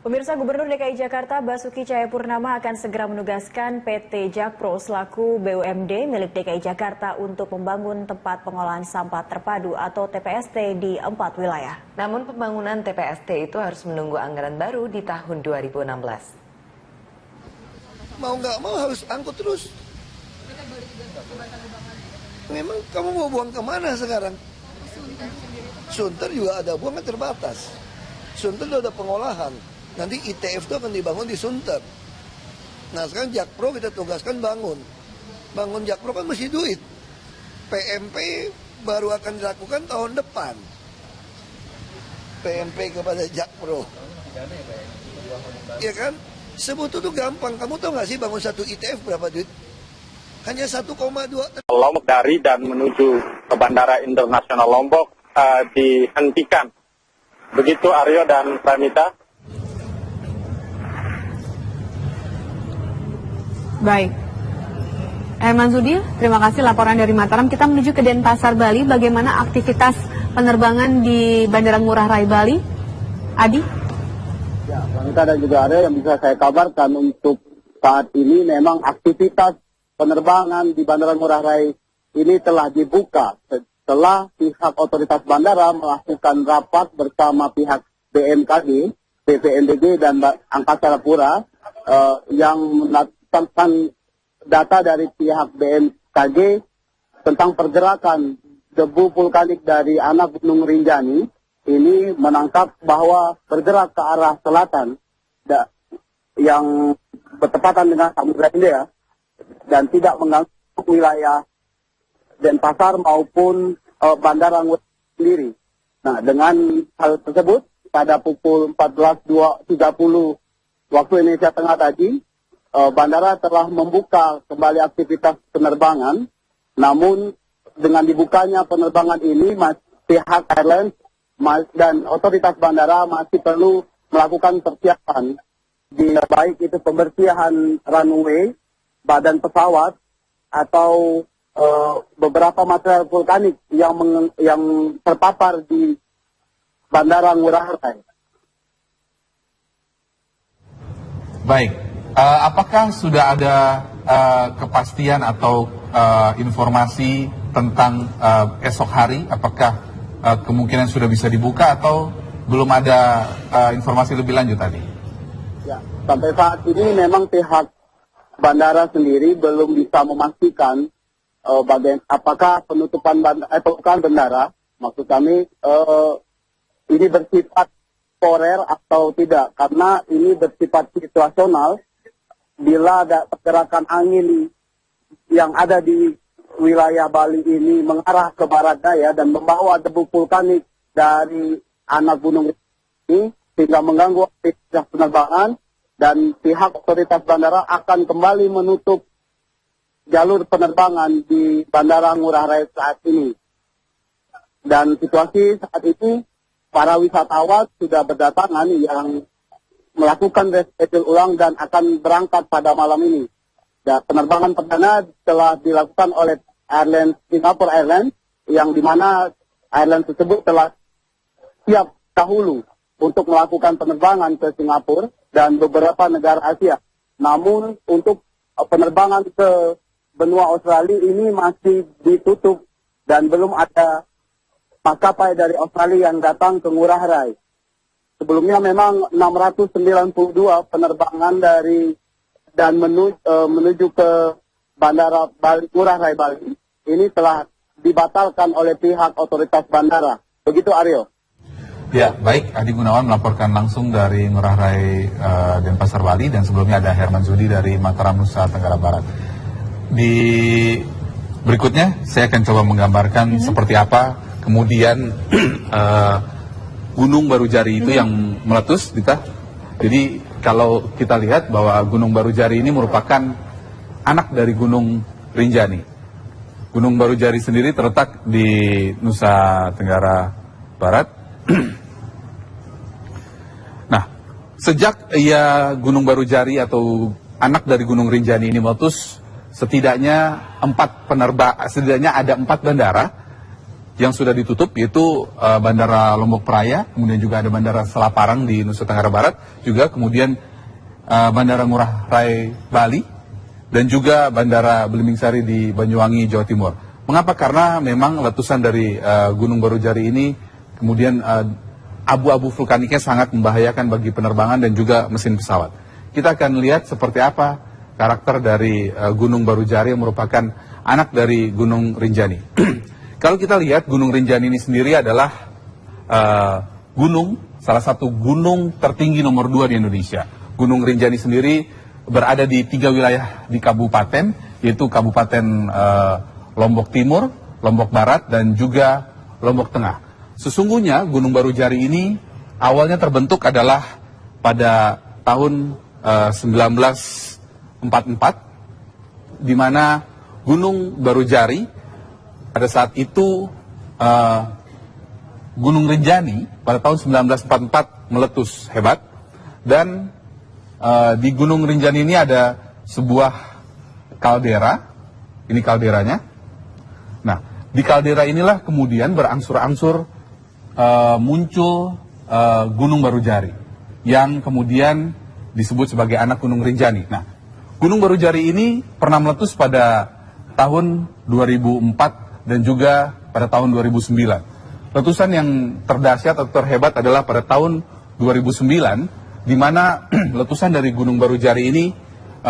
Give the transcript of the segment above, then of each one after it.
Pemirsa, Gubernur DKI Jakarta Basuki Cahayapurnama akan segera menugaskan PT Jakpro selaku BUMD milik DKI Jakarta untuk membangun tempat pengolahan sampah terpadu atau TPST di 4 wilayah. Namun pembangunan TPST itu harus menunggu anggaran baru di tahun 2016. Mau nggak mau harus angkut terus. Memang kamu mau buang kemana sekarang? Sunter juga ada, buangnya terbatas. Sunter itu ada pengolahan. Nanti ITF itu akan dibangun di Sunter. Nah sekarang Jakpro kita tugaskan bangun. Bangun Jakpro kan mesti duit. PMP baru akan dilakukan tahun depan. PMP kepada Jakpro. Iya kan? Sebut itu gampang. Kamu tahu nggak sih bangun satu ITF berapa duit? Hanya 1,2. Lombok dari dan menuju ke Bandara Internasional Lombok dihentikan. Begitu Aryo dan Pramita. Baik. Herman Zudi, terima kasih laporan dari Mataram. Kita menuju ke Denpasar, Bali. Bagaimana aktivitas penerbangan di Bandara Ngurah Rai Bali? Adi? Ya, Wanita dan juga Arya yang bisa saya kabarkan untuk saat ini memang aktivitas penerbangan di Bandara Ngurah Rai ini telah dibuka setelah pihak otoritas bandara melakukan rapat bersama pihak BMKG, PVMBG dan Angkasa Pura yang tentang data dari pihak BMKG tentang pergerakan debu vulkanik dari anak Gunung Rinjani ini menangkap bahwa bergerak ke arah selatan yang bertepatan dengan Samudra Hindia dan tidak mengganggu wilayah Denpasar maupun Bandara Ngurah Rai sendiri. Nah, dengan hal tersebut pada pukul 14.30 waktu Indonesia Tengah tadi, bandara telah membuka kembali aktivitas penerbangan, namun dengan dibukanya penerbangan ini, pihak airlines dan otoritas bandara masih perlu melakukan persiapan, baik itu pembersihan runway, badan pesawat, atau beberapa material vulkanik yang terpapar di Bandara Ngurah Rai. Baik. Apakah sudah ada kepastian atau informasi tentang esok hari? Apakah kemungkinan sudah bisa dibuka atau belum ada informasi lebih lanjut tadi? Ya, sampai saat ini memang pihak bandara sendiri belum bisa memastikan apakah penutupan bandara, maksud kami ini bersifat temporer atau tidak, karena ini bersifat situasional. Bila ada pergerakan angin yang ada di wilayah Bali ini mengarah ke barat daya dan membawa debu vulkanik dari anak gunung ini sehingga mengganggu aktivitas penerbangan, dan pihak otoritas bandara akan kembali menutup jalur penerbangan di Bandara Ngurah Rai saat ini. Dan situasi saat ini para wisatawan sudah berdatangan yang melakukan reschedule ulang dan akan berangkat pada malam ini. Dan penerbangan perdana telah dilakukan oleh Singapore Airlines, yang dimana airline tersebut telah siap dahulu untuk melakukan penerbangan ke Singapura dan beberapa negara Asia. Namun untuk penerbangan ke benua Australia ini masih ditutup dan belum ada maskapai dari Australia yang datang ke Ngurah Rai. Sebelumnya memang 692 penerbangan menuju ke Bandara Ngurah Rai Bali ini telah dibatalkan oleh pihak otoritas bandara. Begitu Aryo. Ya, baik. Adi Gunawan melaporkan langsung dari Ngurah Rai Denpasar Bali, dan sebelumnya ada Herman Zudi dari Mataram, Nusa Tenggara Barat. Di berikutnya saya akan coba menggambarkan seperti apa kemudian Gunung Barujari itu yang meletus, Dita. Jadi kalau kita lihat bahwa Gunung Barujari ini merupakan anak dari Gunung Rinjani. Gunung Barujari sendiri terletak di Nusa Tenggara Barat. Nah, sejak Gunung Barujari atau anak dari Gunung Rinjani ini meletus, setidaknya ada 4 bandara yang sudah ditutup, yaitu Bandara Lombok Praya, kemudian juga ada Bandara Selaparang di Nusa Tenggara Barat, juga kemudian Bandara Ngurah Rai Bali, dan juga Bandara Belimbing Sari di Banyuwangi, Jawa Timur. Mengapa? Karena memang letusan dari Gunung Barujari ini kemudian abu-abu vulkaniknya sangat membahayakan bagi penerbangan dan juga mesin pesawat. Kita akan lihat seperti apa karakter dari Gunung Barujari yang merupakan anak dari Gunung Rinjani. Kalau kita lihat, Gunung Rinjani ini sendiri adalah salah satu gunung tertinggi nomor 2 di Indonesia. Gunung Rinjani sendiri berada di 3 wilayah di kabupaten, yaitu Kabupaten Lombok Timur, Lombok Barat, dan juga Lombok Tengah. Sesungguhnya Gunung Barujari ini awalnya terbentuk adalah pada tahun 1944, di mana Gunung Barujari pada saat itu Gunung Rinjani pada tahun 1944 meletus hebat, dan di Gunung Rinjani ini ada sebuah kaldera, ini kalderanya. Nah, di kaldera inilah kemudian berangsur-angsur muncul Gunung Barujari yang kemudian disebut sebagai anak Gunung Rinjani. Nah, Gunung Barujari ini pernah meletus pada tahun 2004 dan juga pada tahun 2009. Letusan yang terdahsyat atau terhebat adalah pada tahun 2009, di mana letusan dari Gunung Barujari ini,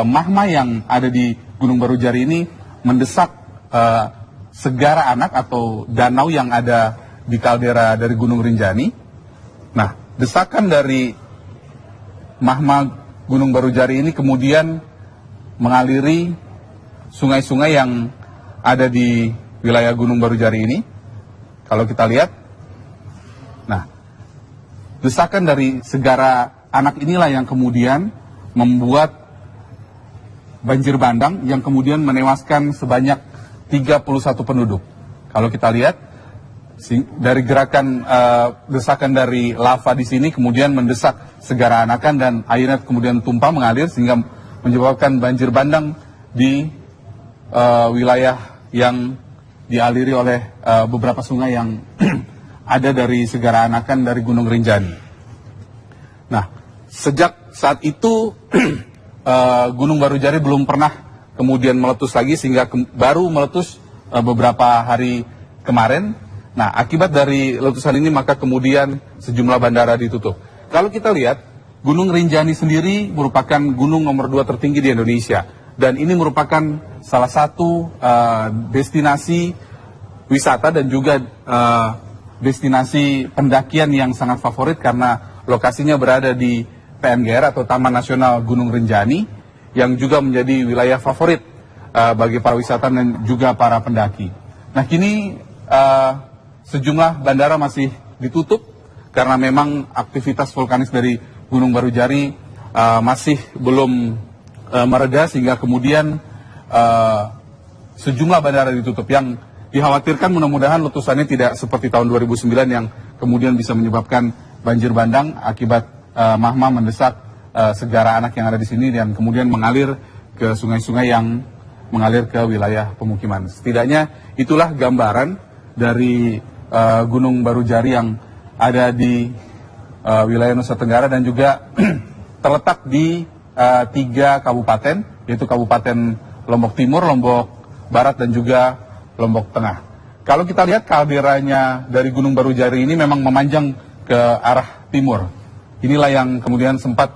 magma yang ada di Gunung Barujari ini mendesak segara anak atau danau yang ada di kaldera dari Gunung Rinjani. Nah, desakan dari magma Gunung Barujari ini kemudian mengaliri sungai-sungai yang ada di wilayah Gunung Barujari ini. Kalau kita lihat, nah, desakan dari segara anak inilah yang kemudian membuat banjir bandang yang kemudian menewaskan sebanyak 31 penduduk. Kalau kita lihat, dari gerakan desakan dari lava di sini kemudian mendesak segara anakan dan airnya kemudian tumpah mengalir sehingga menyebabkan banjir bandang di wilayah yang dialiri oleh beberapa sungai yang ada dari segara anakan dari Gunung Rinjani. Nah, sejak saat itu Gunung Barujari belum pernah kemudian meletus lagi, sehingga baru meletus beberapa hari kemarin. Nah, akibat dari letusan ini maka kemudian sejumlah bandara ditutup. Kalau kita lihat, Gunung Rinjani sendiri merupakan gunung nomor 2 tertinggi di Indonesia. Dan ini merupakan salah satu destinasi wisata dan juga destinasi pendakian yang sangat favorit karena lokasinya berada di PNGR atau Taman Nasional Gunung Rinjani, yang juga menjadi wilayah favorit bagi para wisatawan dan juga para pendaki. Nah, kini sejumlah bandara masih ditutup karena memang aktivitas vulkanis dari Gunung Barujari masih belum mereda, sehingga kemudian sejumlah bandara ditutup. Yang dikhawatirkan mudah-mudahan letusannya tidak seperti tahun 2009 yang kemudian bisa menyebabkan banjir bandang akibat magma mendesak segara anak yang ada di sini dan kemudian mengalir ke sungai-sungai yang mengalir ke wilayah pemukiman. Setidaknya itulah gambaran dari Gunung Barujari yang ada di wilayah Nusa Tenggara dan juga terletak di 3 kabupaten, yaitu Kabupaten Lombok Timur, Lombok Barat, dan juga Lombok Tengah. Kalau kita lihat kalderanya dari Gunung Barujari ini memang memanjang ke arah timur. Inilah yang kemudian sempat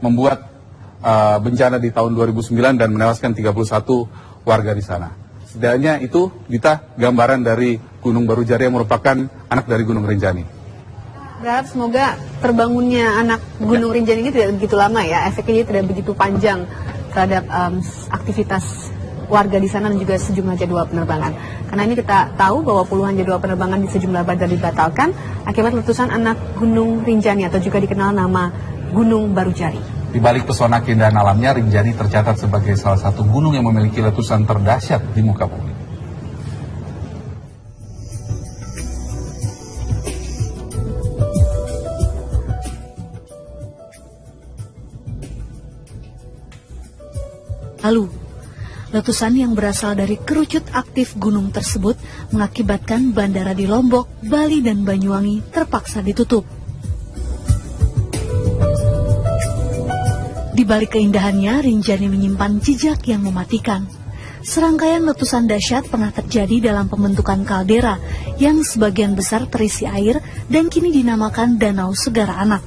membuat bencana di tahun 2009 dan menewaskan 31 warga di sana. Setidaknya itu kita gambaran dari Gunung Barujari yang merupakan anak dari Gunung Rinjani. Berharap semoga terbangunnya anak Gunung Rinjani ini tidak begitu lama ya, efeknya tidak begitu panjang terhadap aktivitas warga di sana dan juga sejumlah jadwal penerbangan. Karena ini kita tahu bahwa puluhan jadwal penerbangan di sejumlah bandara dibatalkan akibat letusan anak Gunung Rinjani atau juga dikenal nama Gunung Barujari. Di balik pesona keindahan alamnya, Rinjani tercatat sebagai salah satu gunung yang memiliki letusan terdahsyat di muka bumi. Lalu, Letusan yang berasal dari kerucut aktif gunung tersebut mengakibatkan bandara di Lombok, Bali, dan Banyuwangi terpaksa ditutup. Di balik keindahannya, Rinjani menyimpan jejak yang mematikan. Serangkaian letusan dahsyat pernah terjadi dalam pembentukan kaldera yang sebagian besar terisi air dan kini dinamakan Danau Segara Anak.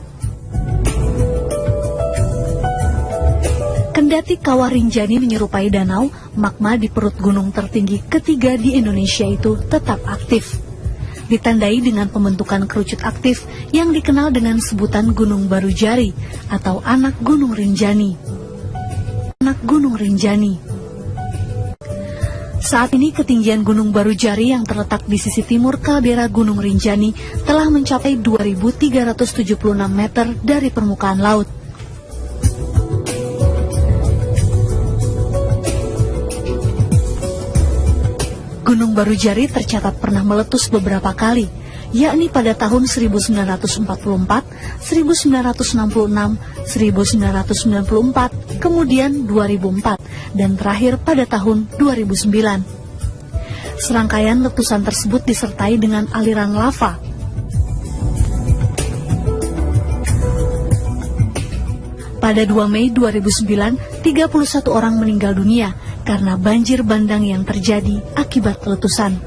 Kendati kawah Rinjani menyerupai danau, magma di perut gunung tertinggi ketiga di Indonesia itu tetap aktif. Ditandai dengan pembentukan kerucut aktif yang dikenal dengan sebutan Gunung Barujari atau Anak Gunung Rinjani. Anak Gunung Rinjani. Saat ini ketinggian Gunung Barujari yang terletak di sisi timur kaldera Gunung Rinjani telah mencapai 2.376 meter dari permukaan laut. Gunung Barujari tercatat pernah meletus beberapa kali, yakni pada tahun 1944, 1966, 1994, kemudian 2004, dan terakhir pada tahun 2009. Serangkaian letusan tersebut disertai dengan aliran lava. Pada 2 Mei 2009, 31 orang meninggal dunia karena banjir bandang yang terjadi akibat letusan.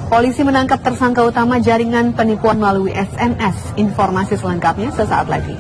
Polisi menangkap tersangka utama jaringan penipuan melalui SMS. Informasi selengkapnya sesaat lagi.